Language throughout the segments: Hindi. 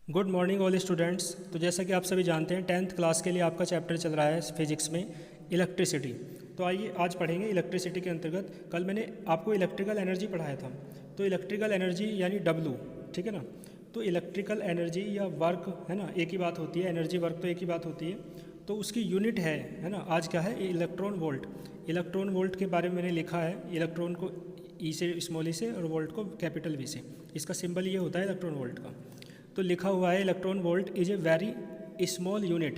Good morning all students. तो जैसा कि आप सभी जानते हैं 10th क्लास के लिए आपका चैप्टर चल रहा है फिजिक्स में इलेक्ट्रिसिटी। तो आइए आज पढ़ेंगे इलेक्ट्रिसिटी के अंतर्गत। कल मैंने आपको इलेक्ट्रिकल एनर्जी पढ़ाया था, तो इलेक्ट्रिकल एनर्जी यानी W, ठीक है ना। तो इलेक्ट्रिकल एनर्जी या वर्क है ना, एक ही बात होती है, एनर्जी वर्क तो एक ही बात होती है। तो उसकी यूनिट है ना, आज क्या है, इलेक्ट्रॉन वोल्ट। इलेक्ट्रॉन वोल्ट के बारे में मैंने लिखा है, इलेक्ट्रॉन को ई से स्मॉल ई से और वोल्ट को कैपिटल वी से। इसका सिंबल ये होता है इलेक्ट्रॉन वोल्ट का। तो लिखा हुआ है electron volt is a very small unit,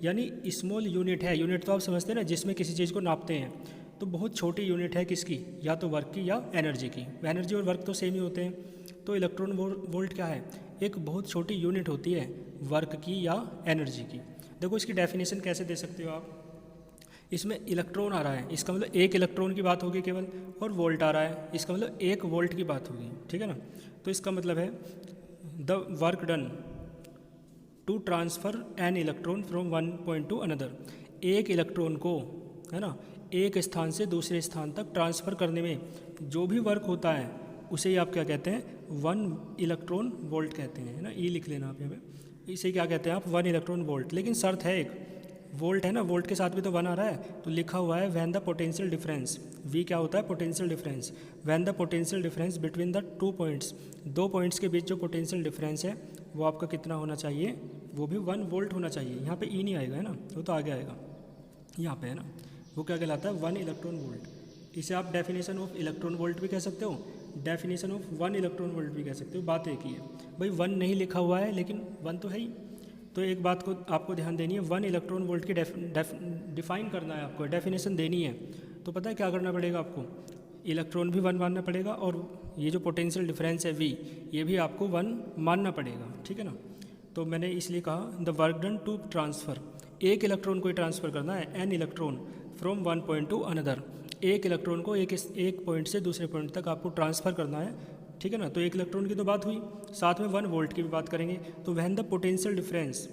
यानी स्मॉल यूनिट है। यूनिट तो आप समझते हैं ना, जिसमें किसी चीज़ को नापते हैं। तो बहुत छोटी यूनिट है किसकी, या तो वर्क की या एनर्जी की। एनर्जी और वर्क तो सेम ही होते हैं। तो इलेक्ट्रॉन वोल्ट क्या है, एक बहुत छोटी यूनिट होती है वर्क की या एनर्जी की। देखो इसकी डेफिनेशन कैसे दे सकते हो आप। इसमें इलेक्ट्रॉन आ रहा है, इसका मतलब एक इलेक्ट्रॉन की बात होगी केवल, और वोल्ट आ रहा है, इसका मतलब एक वोल्ट की बात होगी, ठीक है ना। तो इसका मतलब है the work done to transfer an electron from one point to another. एक इलेक्ट्रॉन को, है ना, एक स्थान से दूसरे स्थान तक ट्रांसफ़र करने में जो भी वर्क होता है उसे ही आप क्या कहते हैं, 1 इलेक्ट्रॉन वोल्ट कहते हैं, है ना। ई लिख लेना आप यहाँ पे, इसे क्या कहते हैं आप, 1 इलेक्ट्रॉन वोल्ट। लेकिन शर्त है एक, वोल्ट है ना, वोल्ट के साथ भी तो 1 आ रहा है। तो लिखा हुआ है when the potential difference, V क्या होता है, potential difference. When the potential difference between the 2 points, 2 points के बीच जो पोटेंशियल डिफरेंस है वो आपका कितना होना चाहिए, वो भी 1 वोल्ट होना चाहिए। यहाँ पे ई नहीं आएगा, है ना, वो तो आगे आएगा, यहाँ पे है ना। वो क्या कहलाता है, 1 इलेक्ट्रॉन वोल्ट। इसे आप डेफिनेशन ऑफ इलेक्ट्रॉन वोल्ट भी कह सकते हो, डेफिनेशन ऑफ 1 इलेक्ट्रॉन वोल्ट भी कह सकते हो। बात एक ही है भाई, 1 नहीं लिखा हुआ है लेकिन 1 तो है ही। तो एक बात को आपको ध्यान देनी है, 1 इलेक्ट्रॉन वोल्ट की डिफाइन करना है आपको, डेफिनेशन देनी है। तो पता है क्या करना पड़ेगा आपको, इलेक्ट्रॉन भी 1 मानना पड़ेगा, और ये जो पोटेंशियल डिफरेंस है V, ये भी आपको 1 मानना पड़ेगा, ठीक है ना। तो मैंने इसलिए कहा the work done to transfer, एक इलेक्ट्रॉन को ही ट्रांसफ़र करना है, an electron from one point to another. एक इलेक्ट्रॉन को एक पॉइंट से दूसरे पॉइंट तक आपको ट्रांसफ़र करना है, ठीक है ना। तो एक इलेक्ट्रॉन की तो बात हुई, साथ में 1 वोल्ट की भी बात करेंगे। तो when the potential difference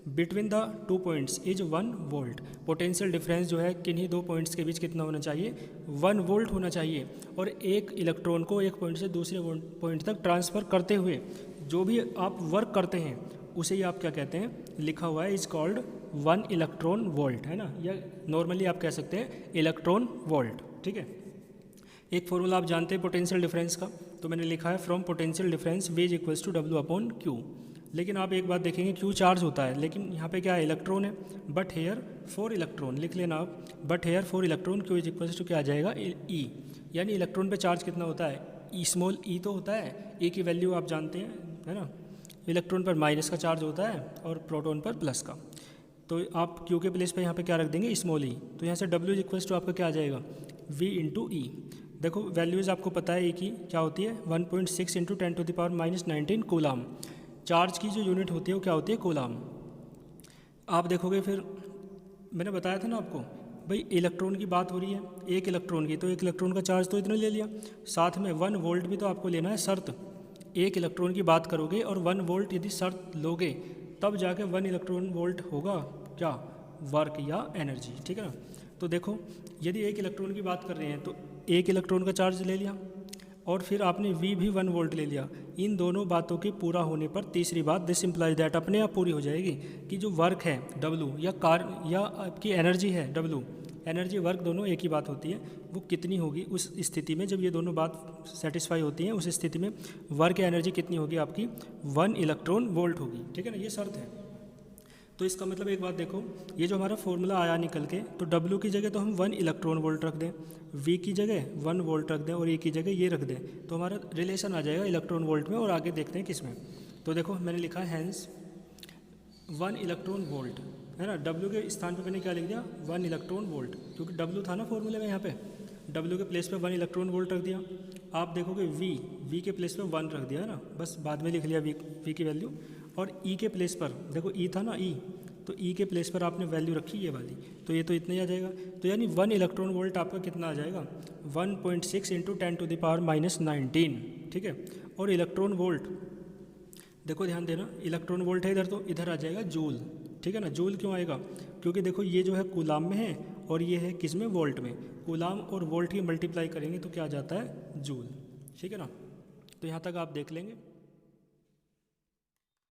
between the 2 points is 1 volt, potential difference जो है किन्हीं 2 पॉइंट्स के बीच कितना होना चाहिए, 1 वोल्ट होना चाहिए। और एक इलेक्ट्रॉन को एक पॉइंट से दूसरे पॉइंट तक ट्रांसफ़र करते हुए जो भी आप वर्क करते हैं उसे ही आप क्या कहते हैं, लिखा हुआ है इज कॉल्ड 1 इलेक्ट्रॉन वोल्ट, है ना, या नॉर्मली आप कह सकते हैं इलेक्ट्रॉन वोल्ट, ठीक है। एक फॉर्मूला आप जानते हैं पोटेंशियल डिफरेंस का, तो मैंने लिखा है from potential difference V is equals to W upon Q। लेकिन आप एक बात देखेंगे, Q चार्ज होता है, लेकिन यहाँ पे क्या है, इलेक्ट्रॉन है। बट हेयर 4 इलेक्ट्रॉन, लिख लेना आप, but here 4 electron, Q is equals to क्या आ जाएगा, E। यानी इलेक्ट्रॉन पे चार्ज कितना होता है, ई स्मॉल ई तो होता है, E की वैल्यू आप जानते हैं, है ना। इलेक्ट्रॉन पर माइनस का चार्ज होता है और प्रोटॉन पर प्लस का। तो आप Q के प्लेस पे यहाँ पे क्या रख देंगे, स्मॉल ई। तो यहाँ से W इज इक्वल्स टू आपका क्या आ जाएगा, V इंटू ई। देखो वैल्यूज़ आपको पता है, E की क्या होती है, 1.6 इंटू 10⁻⁻19 कूलाम। चार्ज की जो यूनिट होती है वो क्या होती है, कूलाम। आप देखोगे फिर मैंने बताया था ना आपको, भाई इलेक्ट्रॉन की बात हो रही है, एक इलेक्ट्रॉन की, तो एक इलेक्ट्रॉन का चार्ज तो इतना ले लिया, साथ में 1 वोल्ट भी तो आपको लेना है शर्त। एक इलेक्ट्रॉन की बात करोगे और 1 वोल्ट यदि शर्त लोगे तब जाके 1 इलेक्ट्रॉन वोल्ट होगा क्या, वर्क या एनर्जी, ठीक है ना। तो देखो यदि एक इलेक्ट्रॉन की बात कर रहे हैं तो एक इलेक्ट्रॉन का चार्ज ले लिया, और फिर आपने V भी 1 वोल्ट ले लिया। इन दोनों बातों के पूरा होने पर तीसरी बात, दिस इम्प्लाइज दैट, अपने आप पूरी हो जाएगी कि जो वर्क है W या आपकी एनर्जी है W, एनर्जी वर्क दोनों एक ही बात होती है, वो कितनी होगी उस स्थिति में, जब ये दोनों बात सेटिस्फाई होती हैं, उस स्थिति में वर्क या एनर्जी कितनी होगी आपकी, 1 इलेक्ट्रॉन वोल्ट होगी, ठीक है ना, ये शर्त है। तो इसका मतलब एक बात देखो, ये जो हमारा फॉर्मूला आया निकल के, तो W की जगह तो हम 1 इलेक्ट्रॉन वोल्ट रख दें, V की जगह 1 वोल्ट रख दें, और E की जगह ये रख दें, तो हमारा रिलेशन आ जाएगा इलेक्ट्रॉन वोल्ट में। और आगे देखते हैं किस में। तो देखो मैंने लिखा है हैंस 1 इलेक्ट्रॉन वोल्ट, है ना। W के स्थान पर मैंने क्या लिख दिया, 1 इलेक्ट्रॉन वोल्ट, क्योंकि W था ना फॉर्मूले में, यहाँ पे W के प्लेस पे 1 इलेक्ट्रॉन वोल्ट रख दिया। आप देखोगे V के प्लेस पे 1 रख दिया, है ना, बस बाद में लिख लिया V की वैल्यू। और E के प्लेस पर देखो, E था ना, E, तो E के प्लेस पर आपने वैल्यू रखी ये वाली, तो ये तो इतना ही आ जाएगा। तो यानी 1 इलेक्ट्रॉन वोल्ट आपका कितना आ जाएगा, 1.6 इंटू 10⁻⁻19, ठीक है। और इलेक्ट्रॉन वोल्ट देखो ध्यान देना, इलेक्ट्रॉन वोल्ट है इधर, तो इधर आ जाएगा जूल, ठीक है ना। जूल क्यों आएगा, क्योंकि देखो ये जो है कूलाम में है और ये है किस में, वोल्ट में। कूलाम और वोल्ट की मल्टीप्लाई करेंगे तो क्या आ जाता है, जूल, ठीक है ना। तो यहाँ तक आप देख लेंगे।